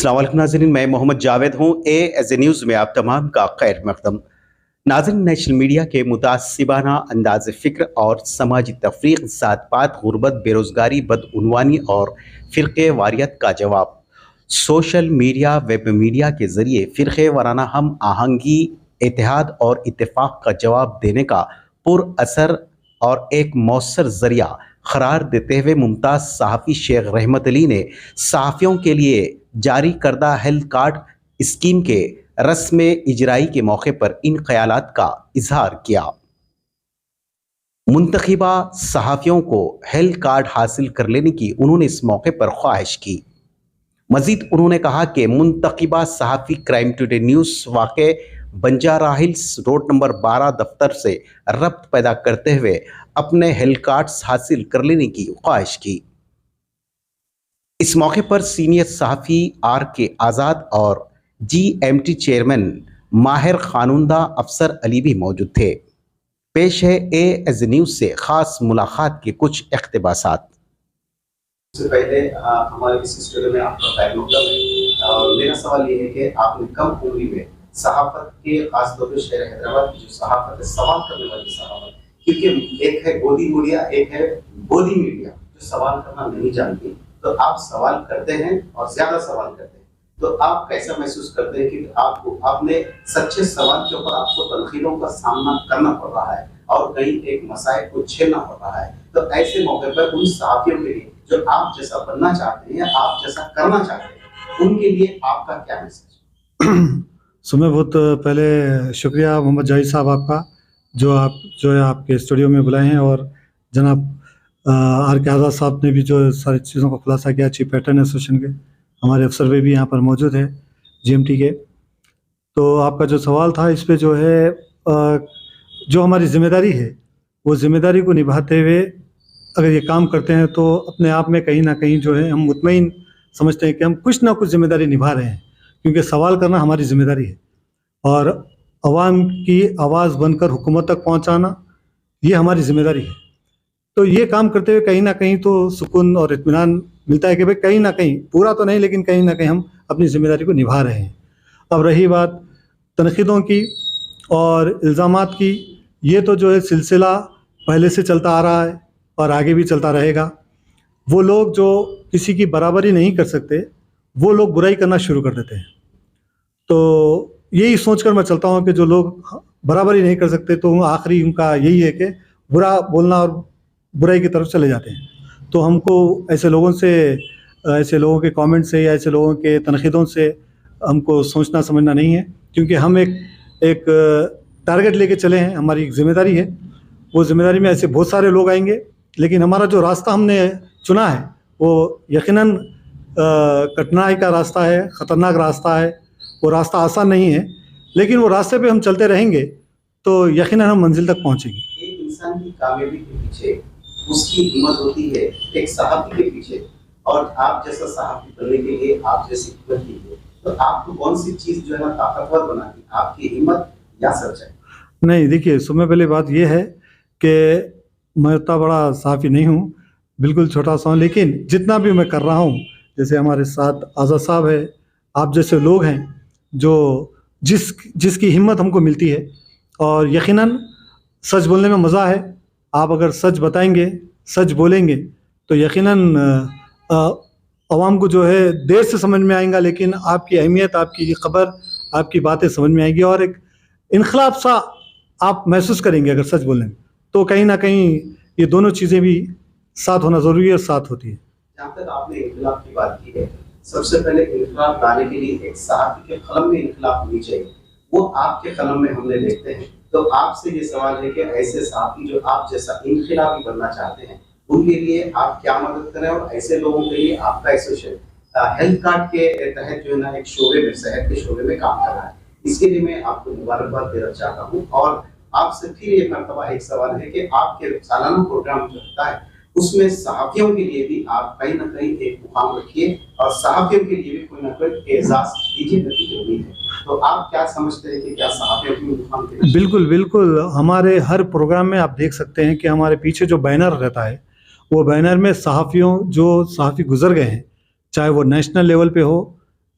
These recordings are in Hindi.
अस्सलाम वालेकुम नाज़रीन, मैं मोहम्मद जावेद हूँ। एज ए न्यूज़ में आप तमाम का खैर मकदम। नाज़रीन, नेशनल मीडिया के मुतासिबाना अंदाज़ फ़िक्र और समाजी तफरीक, ज़ात पात, गुरबत, बेरोज़गारी, बदउनवानी और फ़िरक़े वारियत का जवाब। सोशल मीडिया, वेब मीडिया के ज़रिए फ़िरक़े वाराना हम आहंगी, इत्तेहाद और इत्तेफ़ाक़ का जवाब देने का पुरअसर और एक मौसर ज़रिया करार देते हुए मुमताज़ सहाफ़ी शेख रहमत अली ने सहाफ़ियों के लिए जारी करदा हेल्थ कार्ड स्कीम के रस्म इजराई के मौके पर इन ख्यालात का इजहार किया। मुंतखिबा सहाफ़ियों को हेल्थ कार्ड हासिल कर लेने की उन्होंने इस मौके पर ख्वाहिश की। मजीद उन्होंने कहा कि मुंतखिबा सहाफ़ी क्राइम टुडे न्यूज़ वाक़े बंजारा हिल्स रोड नंबर 12 दफ्तर से रब्त पैदा करते हुए अपने हेल्थ कार्ड्स हासिल कर लेने की ख्वाहिश की। इस मौके पर सीनियर सहाफ़ी RK आज़ाद और GMT चेयरमैन माहिर खानुंदा अफसर अली भी मौजूद थे। पेश है एज न्यूज़ से खास मुलाकात के कुछ इक़्तिबासात। सबसे पहले हमारे इस स्टूडियो में आपका खैर मकदम है और मेरा सवाल ये है कि आपने कम उम्र में सहाफ़त के खास तौर पर शहर हैदराबाद की जो सहाफ़त है, सवाल करने वाली सहाफ़त, क्योंकि एक है गोदी मीडिया, एक है बोली मीडिया जो सवाल करना नहीं जानती, तो आप सवाल करते हैं और ज्यादा सवाल करते हैं, तो आप कैसा महसूस करते हैं कि आपको अपने सच्चे सवाल के ऊपर आपको तनकीदों का सामना करना पड़ रहा है और कहीं एक मसाइल को झेलना पड़ रहा है, तो ऐसे मौके पर उन सहाफ़ियों के लिए जो आप जैसा बनना चाहते हैं या आप जैसा करना चाहते हैं, उनके लिए आपका क्या मैसेज? सुमें बहुत पहले शुक्रिया मोहम्मद जाहिद साहब आपका, जो है आपके स्टूडियो में बुलाए हैं, और जनाब RK आज़ाद साहब ने भी जो सारी चीज़ों का खुलासा किया, चीफ पैटर्न एसोसिएशन के हमारे अफसर भी यहाँ पर मौजूद है GMT के। तो आपका जो सवाल था इस पे जो है जो हमारी ज़िम्मेदारी है वो ज़िम्मेदारी को निभाते हुए अगर ये काम करते हैं तो अपने आप में कहीं ना कहीं जो है हम मुतमईन समझते हैं कि हम कुछ ना कुछ ज़िम्मेदारी निभा रहे हैं, क्योंकि सवाल करना हमारी ज़िम्मेदारी है और अवाम की आवाज़ बनकर हुकूमत तक पहुँचाना ये हमारी ज़िम्मेदारी है। तो ये काम करते हुए कहीं ना कहीं तो सुकून और इत्मीनान मिलता है कि भाई कहीं ना कहीं, पूरा तो नहीं लेकिन कहीं ना कहीं हम अपनी ज़िम्मेदारी को निभा रहे हैं। अब रही बात तनकीदों की और इल्ज़ामात की, ये तो जो है सिलसिला पहले से चलता आ रहा है और आगे भी चलता रहेगा। वो लोग जो किसी की बराबरी नहीं कर सकते वो लोग बुराई करना शुरू कर देते हैं। तो यही सोचकर मैं चलता हूँ कि जो लोग बराबरी नहीं कर सकते तो आखिरी उनका यही है कि बुरा बोलना और बुराई की तरफ चले जाते हैं। तो हमको ऐसे लोगों के कमेंट से या ऐसे लोगों के तनकीदों से हमको सोचना समझना नहीं है, क्योंकि हम एक टारगेट लेके चले हैं, हमारी एक ज़िम्मेदारी है। वो ज़िम्मेदारी में ऐसे बहुत सारे लोग आएंगे, लेकिन हमारा जो रास्ता हमने चुना है वो यकीनन कठिनाई का रास्ता है, ख़तरनाक रास्ता है। वो रास्ता आसान नहीं है, लेकिन वो रास्ते पे हम चलते रहेंगे तो यकीनन हम मंजिल तक पहुँचेंगे। एक इंसान की कामयाबी के पीछे उसकी हिम्मत होती है, एक सहाफ़ी के पीछे, और आप जैसा सहाफ़ी बनने के लिए आप जैसी हिम्मत कीजिए, तो आपको कौन सी चीज़ जो है ना ताकतवर बनाती, आपकी हिम्मत या सच्चाई? नहीं, देखिए, सबसे पहले बात ये है कि मैं उतना बड़ा सहाफ़ी नहीं हूँ, बिल्कुल छोटा सा हूँ, लेकिन जितना भी मैं कर रहा हूँ, जैसे हमारे साथ आज़ाद साहब है, आप जैसे लोग हैं जो जिसकी हिम्मत हमको मिलती है, और यकीनन सच बोलने में मज़ा है। आप अगर सच बताएंगे, सच बोलेंगे तो यकीनन आवाम को जो है देर से समझ में आएगा, लेकिन आपकी अहमियत, आपकी ख़बर, आपकी बातें समझ में आएगी और एक इनकलाब सा आप महसूस करेंगे अगर सच बोलें। तो कहीं ना कहीं ये दोनों चीज़ें भी साथ होना ज़रूरी है और साथ होती है। जहाँ तक आपने इनकलाब की बात की है, सबसे पहले इनकलाब लाने के लिए एक सहाफ़ी के कलम में इनकलाब होनी चाहिए, वो आपके कलम में हमने देखते हैं। तो आपसे ये सवाल है कि ऐसे सहाफ़ी जो आप जैसा इनकलाबी बनना चाहते हैं, उनके लिए आप क्या मदद करें, और ऐसे लोगों के लिए आपका एसोसिएशन हेल्थ कार्ड के तहत जो है ना एक शोबे में, सेहत के शोबे में काम कर रहा है। इसके लिए मैं आपको मुबारकबाद देना चाहता हूँ। और आपसे फिर एक मरतबा एक सवाल है कि आपके सालाना प्रोग्राम जो होता है उसमें सहाफ़ियों के लिए भी आप कहीं ना कहीं एक मुकाम रखिए और सहाफ़ियों के लिए भी कोई ना कोई एजाज़ दीजिए, नतीजे उम्मीद है। तो आप क्या समझते हैं कि क्या सहाफ़ियों की मुकाम के? बिल्कुल बिल्कुल, हमारे हर प्रोग्राम में आप देख सकते हैं कि हमारे पीछे जो बैनर रहता है वो बैनर में सहाफ़ियों, जो सहाफ़ी गुजर गए हैं, चाहे वो नेशनल लेवल पे हो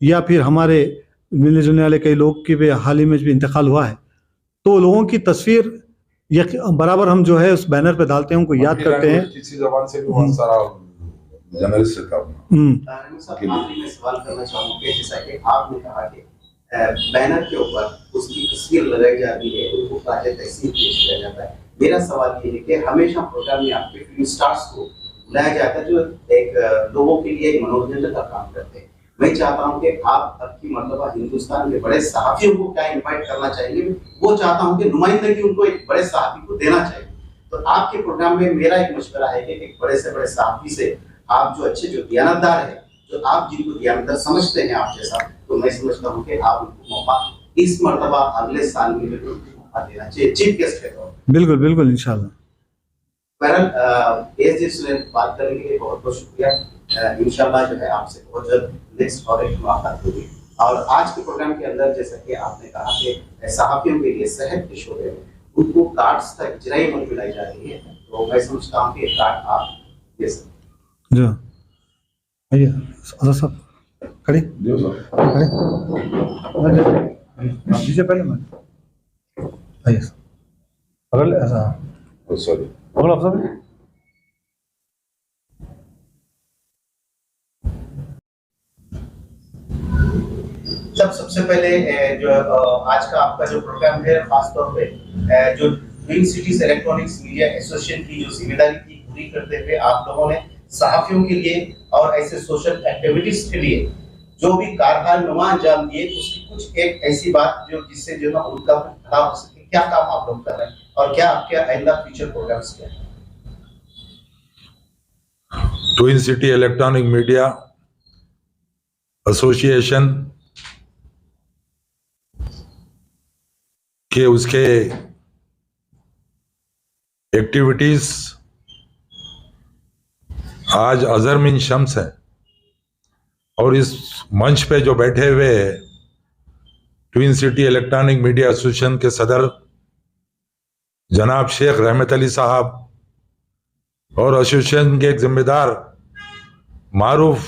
या फिर हमारे मिलने जुलने वाले कई लोग की भी हाल ही में भी इंतकाल हुआ है, तो लोगों की तस्वीर बराबर हम जो है उस बैनर पे डालते हैं, उनको याद करते हैं। किसी जबान से भी बहुत सारा जर्नलिस्ट का रहीम साहब, आखिरी में सवाल करना चाहूंगा, जैसा कि आपने कहा कि बैनर के ऊपर उसकी तस्वीर लगाई जाती है, उनको ताज़ा तहसीन पेश किया जाता है। मेरा सवाल ये है कि हमेशा प्रोग्राम में आपके फिल्म स्टार्स को बुलाया जाता है जो एक लोगों के लिए मनोरंजन का काम करते हैं। मैं चाहता हूं कि आप अब की मर्तबा हिंदुस्तान के बड़े सहाफियों को क्या इनवाइट करना चाहेंगे? वो चाहता हूं कि नुमाइंदगी उनको एक बड़े सहाफी को देना चाहिए। तो आपके प्रोग्राम में मेरा एक मशवरा है कि एक बड़े से बड़े सहाफी से आप जो अच्छे, जो दियानतदार है, जो आप जिनको दियानतदार समझते हैं आप जैसा, तो मैं समझता हूँ कि आप उनको मौका इस मर्तबा अगले साल में भी मौका देना चाहिए चीफ गेस्ट के तौर पर। बिल्कुल बिल्कुल, इंशाल्लाह। बहरहाल एस बात करने के लिए बहुत बहुत शुक्रिया। इंशाल्लाह जो है आपसे बहुत जल्द नेक्स्ट और एक मुलाकात होगी। और आज के प्रोग्राम के अंदर जैसा कि आपने कहा कि सहाफियों के लिए सेहत के शोबे में उनको कार्ड्स तक इजराई मत मिलाई जा रही है, तो मैं समझता हूँ कि कार्ड आप दे सकते हैं। जो आइए आज़ाद साहब खड़े खड़े दीजिए पहले मैं आइए अगले ऐसा सॉरी अगला अफसर सबसे पहले जो आज का आपका जो प्रोग्राम है, खासतौर पे जो twin cities electronics media association की जो जिम्मेदारी थी पूरी करते हुए आप लोगों ने सहाफियों के लिए और ऐसे सोशल एक्टिविटीज के लिए जो भी कारनामा अंजाम दिए, उसकी कुछ एक ऐसी बात जो जिससे जो ना उनका भला हो सके, क्या काम आप लोग कर रहे हैं और क्या आपके आइंदा फ्यूचर प्रोग्राम्स क्या हैं? Twin city electronic media association के उसके एक्टिविटीज आज अजहर मिन शम्स है, और इस मंच पे जो बैठे हुए twin city electronic media association के सदर जनाब शेख रहमत अली साहब और एसोसिएशन के एक जिम्मेदार मारूफ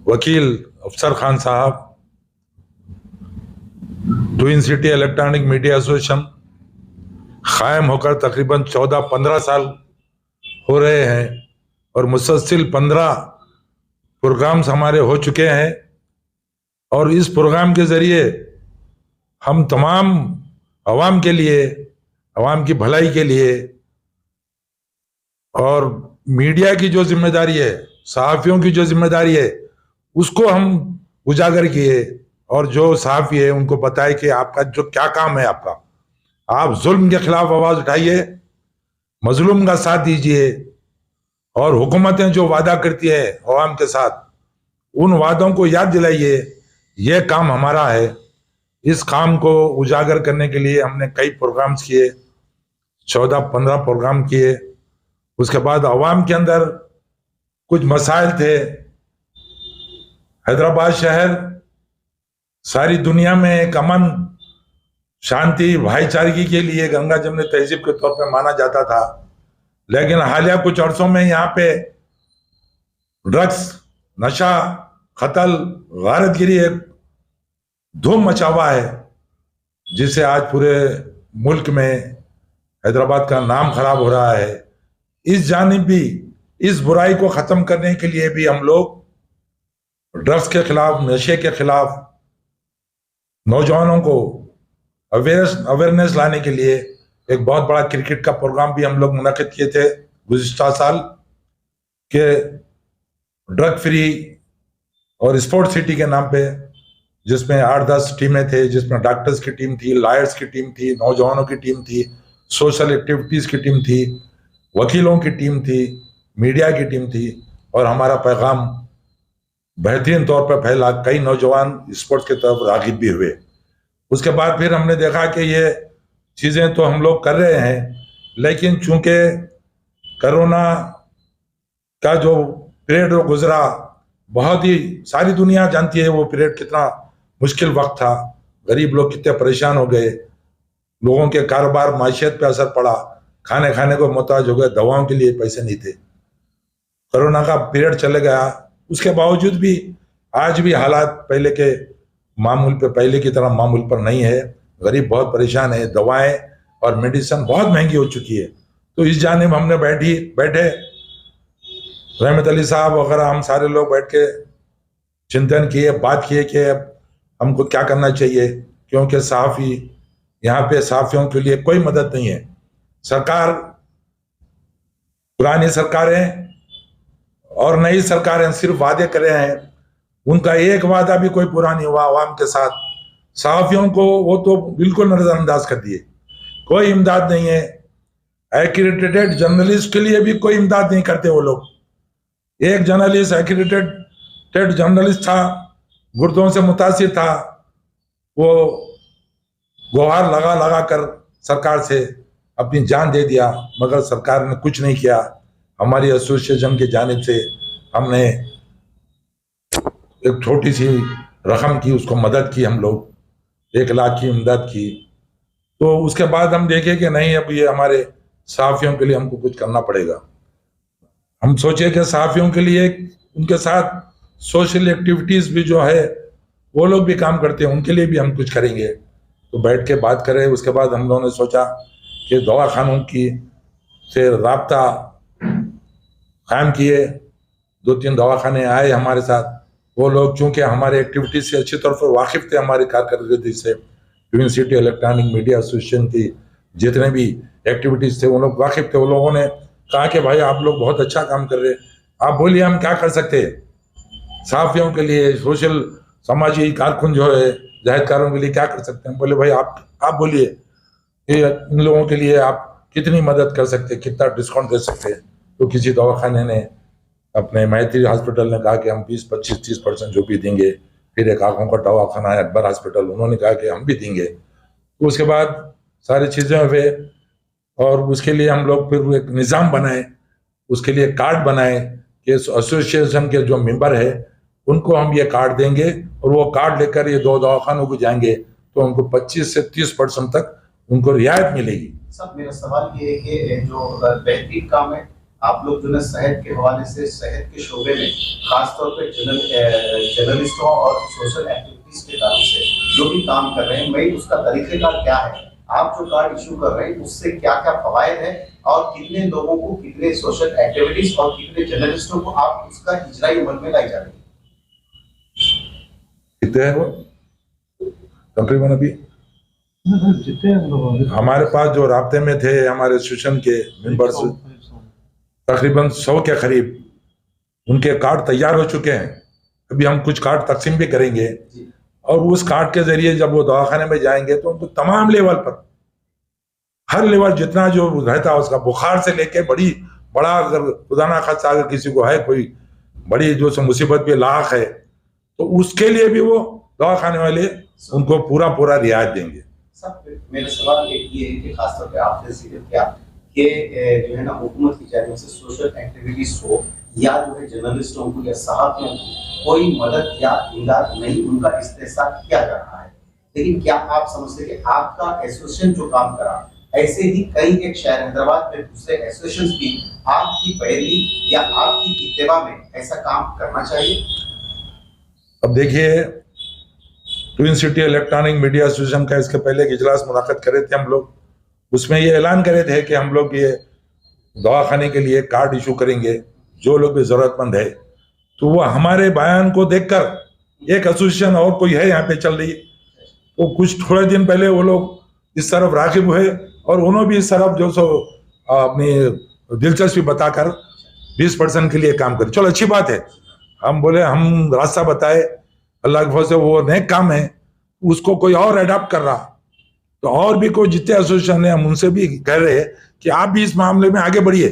वकील अफसर खान साहब, twin city electronic media association कायम होकर तकरीबन 14-15 साल हो रहे हैं और मुसलसिल 15 प्रोग्राम्स हमारे हो चुके हैं। और इस प्रोग्राम के ज़रिए हम तमाम आवाम के लिए, आवाम की भलाई के लिए और मीडिया की जो जिम्मेदारी है, सहाफ़ियों की जो जिम्मेदारी है, उसको हम उजागर किए और जो सहाफ़ी है उनको बताए कि आपका जो क्या काम है, आप जुल्म के खिलाफ आवाज़ उठाइए, मजलूम का साथ दीजिए, और हुकूमतें जो वादा करती है अवाम के साथ, उन वादों को याद दिलाइए। ये काम हमारा है। इस काम को उजागर करने के लिए हमने कई प्रोग्राम्स किए, 14-15 प्रोग्राम किए। उसके बाद अवाम के अंदर कुछ मसाइल थे। हैदराबाद शहर सारी दुनिया में एक अमन, शांति, भाईचारगी के लिए गंगा जमनी तहजीब के तौर पर माना जाता था, लेकिन हालिया कुछ अरसों में यहाँ पे ड्रग्स, नशा, कत्ल, गारतगिरी एक धूम मचा हुआ है, जिससे आज पूरे मुल्क में हैदराबाद का नाम खराब हो रहा है। इस जानिब भी, इस बुराई को ख़त्म करने के लिए भी हम लोग ड्रग्स के खिलाफ, नशे के खिलाफ नौजवानों को अवेयरनेस लाने के लिए एक बहुत बड़ा क्रिकेट का प्रोग्राम भी हम लोग मुनक़िद किए थे गुज़िश्ता साल के ड्रग फ्री और स्पोर्ट सिटी के नाम पे, जिसमें 8-10 टीमें थे, जिसमें डॉक्टर्स की टीम थी, लॉयर्स की टीम थी, नौजवानों की टीम थी, सोशल एक्टिविटीज़ की टीम थी, वकीलों की टीम थी, मीडिया की टीम थी, और हमारा पैगाम बेहतरीन तौर पर फैला। कई नौजवान स्पोर्ट्स की तरफ राग़िब भी हुए। उसके बाद फिर हमने देखा कि ये चीज़ें तो हम लोग कर रहे हैं, लेकिन चूंकि कोरोना का जो पीरियड गुजरा, बहुत ही सारी दुनिया जानती है वो पीरियड कितना मुश्किल वक्त था। गरीब लोग कितने परेशान हो गए, लोगों के कारोबार, माशियत पे असर पड़ा, खाने को मोहताज हो गए, दवाओं के लिए पैसे नहीं थे। कोरोना का पीरियड चले गया, उसके बावजूद भी आज भी हालात पहले के मामूल पे, पहले की तरह मामूल पर नहीं है। गरीब बहुत परेशान है, दवाएं और मेडिसिन बहुत महंगी हो चुकी है। तो इस जानिब हमने बैठे रहमत अली साहब वगैरह, हम सारे लोग बैठ के चिंतन किए, बात किए कि अब हमको क्या करना चाहिए, क्योंकि सहाफ़ी यहाँ पे सहाफ़ियों के लिए कोई मदद नहीं है। सरकार, पुरानी सरकारें और नई सरकारें सिर्फ वादे कर रहे हैं, उनका एक वादा भी कोई पूरा नहीं हुआ आवाम के साथ। सहाफ़ियों को वो तो बिल्कुल नजरअंदाज कर दिए, कोई इमदाद नहीं है। एक्रेडिटेड जर्नलिस्ट के लिए भी कोई इमदाद नहीं करते वो लोग। एक जर्नलिस्ट, एक्रेडिटेड जर्नलिस्ट था, गुर्दों से मुतासिर था, वो गुहार लगा कर सरकार से अपनी जान दे दिया, मगर सरकार ने कुछ नहीं किया। हमारी एसोसिएशन की जानिब से हमने एक छोटी सी रकम की, उसको मदद की, हम लोग 1 लाख की मदद की। तो उसके बाद हम देखे कि नहीं, अब ये हमारे सहाफ़ियों के लिए हमको कुछ करना पड़ेगा। हम सोचे कि सहाफ़ियों के लिए उनके साथ सोशल एक्टिविटीज़ भी जो है वो लोग भी काम करते हैं, उनके लिए भी हम कुछ करेंगे। तो बैठ के बात करें। उसके बाद हम लोगों ने सोचा कि दवाखानों की से राब्ता कायम किए। 2-3 दवाखाने आए हमारे साथ। वो लोग चूँकि हमारे एक्टिविटीज़ से अच्छी तरह से वाकिफ़ थे, हमारी कारकर्दगी से, twin city electronic media association की जितने भी एक्टिविटीज़ थे वो लोग वाकिफ़ थे। वो लोगों ने कहा कि भाई आप लोग बहुत अच्छा काम कर रहे हैं, आप बोलिए हम क्या कर सकते हैं सहाफ़ियों के लिए, सोशल समाजी कारकुन जो है जाहिदकारों के लिए क्या कर सकते हैं। बोले भाई आप बोलिए इन लोगों के लिए आप कितनी मदद कर सकते हैं, कितना डिस्काउंट दे सकते हैं। तो किसी दवाखाने ने, अपने मैत्री हॉस्पिटल ने कहा कि हम 20-25-30% जो भी देंगे। फिर एक आँखों का दवाखाना है अकबर हॉस्पिटल, उन्होंने कहा कि हम भी देंगे। तो उसके बाद सारी चीज़ें हुए और उसके लिए हम लोग फिर एक निज़ाम बनाए, उसके लिए कार्ड बनाए कि एसोसिएशन के जो मेंबर है उनको हम ये कार्ड देंगे और वो कार्ड लेकर ये 2 दवाखानों को जाएंगे तो उनको 25 से 30% तक उनको रियायत मिलेगी। सब मेरा सवाल ये है कि जो बेहतरीन काम है आप लोग जो है सेहत के हवाले से, सेहत के शोबे में खासतौर पे जर्नलिस्टों और सोशल एक्टिविटीज के तरफ से जो भी काम कर रहे हैं, भाई उसका तरीक़ेकार क्या है? आप जो कार्ड इशू कर रहे हैं उससे क्या क्या फवायद है और कितने लोगों को, कितने सोशल एक्टिविटीज और कितने जर्नलिस्टों को आप उसका इजराई अमल में लाई जा रही है? कितने हैं वो तकरीबन? अभी हमारे पास जो राब्ते में थे हमारे एसोसिएशन के मेंबर्स तकरीबन 100 के करीब, उनके कार्ड तैयार हो चुके हैं। अभी हम कुछ कार्ड तकसीम भी करेंगे और उस कार्ड के जरिए जब वो दवाखाने में जाएंगे तो उनको तमाम लेवल पर, हर लेवल जितना जो रहता है उसका, बुखार से लेके बड़ा अगर खुदा खासा अगर किसी को है कोई बड़ी जो मुसीबत भी लाख है तो उसके लिए भी वो दवाखाने वाले उनको पूरा रियायत देंगे। सब मेरा सवाल ये है कि खासतौर पे आपसे जिक्र किया कि जो है ना हुकूमत की जानिब से सोशल एक्टिविटीज हो या जो है जर्नलिस्टों को या सहाफ़ियों को कोई मदद या इमदाद नहीं, उनका इस्तेहसाल किया जा रहा है। लेकिन क्या आप समझते कि आपका एसोसिएशन जो काम करा, ऐसे ही कई एक शहर हैदराबाद में दूसरे एसोसिएशन भी आपकी पैरवी या आपकी इत्तेबा में ऐसा काम करना चाहिए? अब देखिए, twin city electronic media association का इसके पहले एक इजलास मुनाक़द करे थे हम लोग। उसमें ये ऐलान करे थे कि हम लोग ये दवाखाने के लिए कार्ड इशू करेंगे जो लोग भी ज़रूरतमंद है। तो वो हमारे बयान को देखकर एक एसोसिएशन और कोई है यहाँ पे चल रही, तो कुछ थोड़े दिन पहले वो लोग इस तरफ राग़िब हुए और उन्होंने भी इस तरफ जो सो अपनी दिलचस्पी बताकर 20% के लिए काम करे। चलो अच्छी बात है, हम बोले हम रास्ता बताए, अल्लाह के फजल से वो नेक काम है, उसको कोई और अडॉप्ट कर रहा तो और भी कोई जितने एसोसिएशन है हम उनसे भी कह रहे हैं कि आप भी इस मामले में आगे बढ़िए,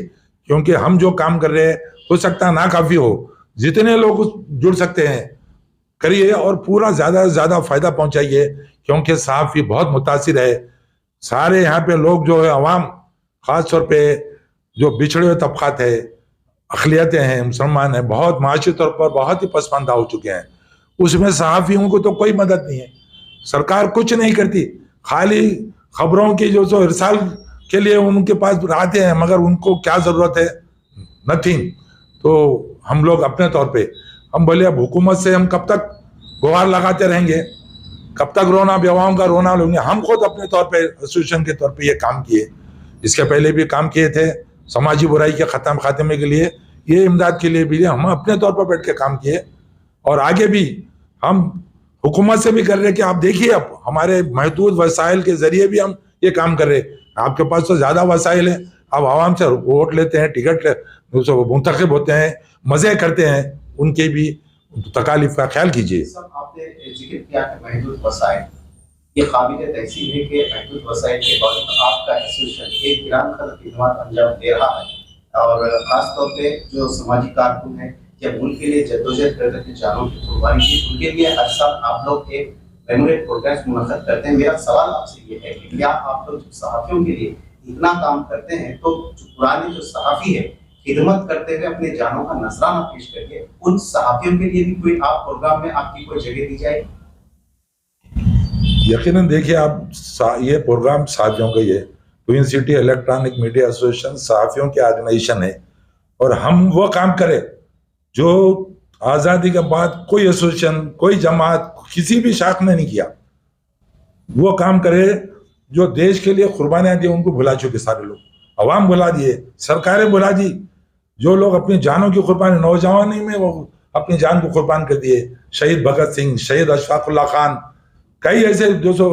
क्योंकि हम जो काम कर रहे हैं हो सकता है ना काफ़ी हो, जितने लोग जुड़ सकते हैं करिए और पूरा ज़्यादा से ज़्यादा फ़ायदा पहुंचाइए, क्योंकि सहाफ़ी बहुत मुतासिर है। सारे यहाँ पे लोग जो है अवाम, ख़ास तौर पे जो बिछड़े हुए तबक़ात है, अक़लियतें हैं, मुसलमान हैं, बहुत माशी तौर पर बहुत ही पसमानदा हो चुके हैं। उसमें सहाफ़ियों को तो कोई मदद नहीं है, सरकार कुछ नहीं करती, खाली खबरों की जो इरसाल के लिए उनके पास आते हैं, मगर उनको क्या ज़रूरत है? नथिंग। तो हम लोग अपने तौर पे हम बोले अब हुकूमत से हम कब तक गुहार लगाते रहेंगे, कब तक रोना बेवाओं का रोना लेंगे। हम खुद अपने तौर पे एसोसिएशन के तौर पे ये काम किए, इसके पहले भी काम किए थे समाजी बुराई के खात्मे के लिए, ये इमदाद के लिए भी हम अपने तौर पर बैठ के काम किए और आगे भी हम हुकूमत से भी कर रहे कि आप देखिए अब हमारे महदूद वसाइल के जरिए भी हम ये काम कर रहे। आपके पास तो ज्यादा वसाइल है, आप आवाम से वोट लेते हैं, टिकट मुंतखब होते हैं, मजे करते हैं, उनके भी तकालीफ का ख्याल कीजिए। सब आपने जिक्र किया कि महदूद वसाइल, ये काबिल तहसीन है कि महदूद वसाइल के बावजूद आपका एसोसिएशन एक गिरान खदर खिदमत अंजाम दे रहा है और खासतौर पे जो समाजी कारकुन है या मुल्क के लिए जद्दोजहद करते थे, जानों की कुर्बानी की, उनके लिए हर साल आप लोग एक मेमोरियल प्रोग्राम मुनक्किद करते हैं। मेरा सवाल आपसे ये है कि क्या आप लोग सहाफ़ियों के लिए इतना काम करते हैं तो जो पुराने जो सहाफ़ी है खिदमत करते हुए अपने जानों का नजराना पेश करके उन सहाफ़ियों के लिए भी कोई आप प्रोग्राम में आपकी कोई जगह दी जाएगी? यकीनन देखिए आप ये प्रोग्राम सहाफ़ियों का, ये queen city electronic media association सहाफ़ियों की ऑर्गेनाइजेशन है और हम वो काम करें जो आज़ादी के बाद कोई एसोसिएशन, कोई जमात, किसी भी शाख ने नहीं किया। वो काम करे जो देश के लिए कुर्बानियां दी, उनको भुला चुके सारे लोग, अवाम भुला दिए, सरकारें भुला दी। जो लोग अपनी जानों की कुर्बानी, नौजवानी में वो अपनी जान को कुर्बान कर दिए, शहीद भगत सिंह, शहीद अशफाकुल्लाह खान, कई ऐसे जो सो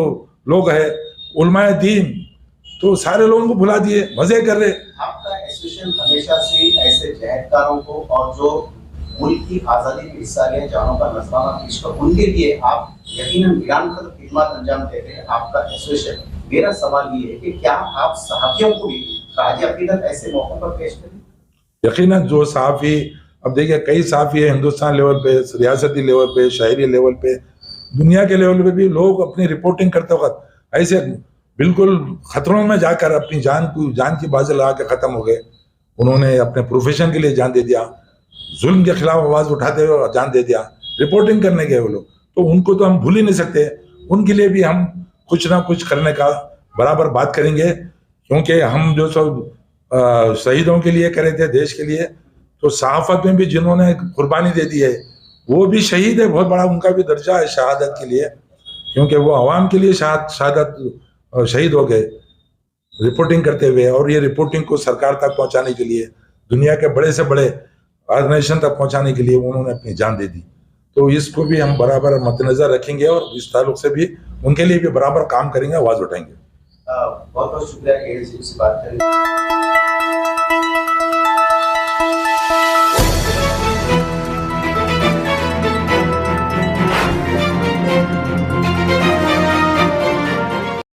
लोग हैं, उलमाए दीन, तो सारे लोगों को भुला दिए, मजे कर रहे। आपका एसोसिएशन हमेशा से ऐसे जहदकारों को और जो मुल्क की आज़ादी में हिस्सा लिया, जानों का नजराना पेश कर, उनके लिए आप यकीनन गिरान खदर खिदमत अंजाम देते हैं आपका एसोसिएशन। मेरा सवाल ये है कि क्या आप सहाफ़ियों को भी ताज़ी अक़ीदत ऐसे मौक़ों पर पेश करें? यकीनन जो सहाफ़ी, अब देखिए कई सहाफ़ी है हिंदुस्तान लेवल पे, रियासती लेवल पे, शहरी लेवल पे, दुनिया के लेवल पे भी लोग अपनी रिपोर्टिंग करते वक्त ऐसे बिल्कुल खतरों में जाकर अपनी जान की बाजी लगा के ख़त्म हो गए। उन्होंने अपने प्रोफेशन के लिए जान दे दिया, जुल्म के खिलाफ आवाज़ उठाते हुए जान दे दिया, रिपोर्टिंग करने गए वो लोग, तो उनको तो हम भूल ही नहीं सकते। उनके लिए भी हम कुछ ना कुछ करने का बराबर बात करेंगे, क्योंकि हम जो सब शहीदों के लिए करे थे देश के लिए, तो सहाफ़त में भी जिन्होंने कुर्बानी दे दी है वो भी शहीद है, बहुत बड़ा उनका भी दर्जा है शहादत के लिए, क्योंकि वो अवाम के लिए शहादत शहीद हो गए रिपोर्टिंग करते हुए। और ये रिपोर्टिंग को सरकार तक पहुंचाने के लिए, दुनिया के बड़े से बड़े ऑर्गेनाइजेशन तक पहुंचाने के लिए उन्होंने अपनी जान दे दी। तो इसको भी हम बराबर मद्देनजर रखेंगे और इस ताल्लुक से भी उनके लिए भी बराबर काम करेंगे, आवाज़ उठाएंगे। बहुत बहुत शुक्रिया कि इस बात करें।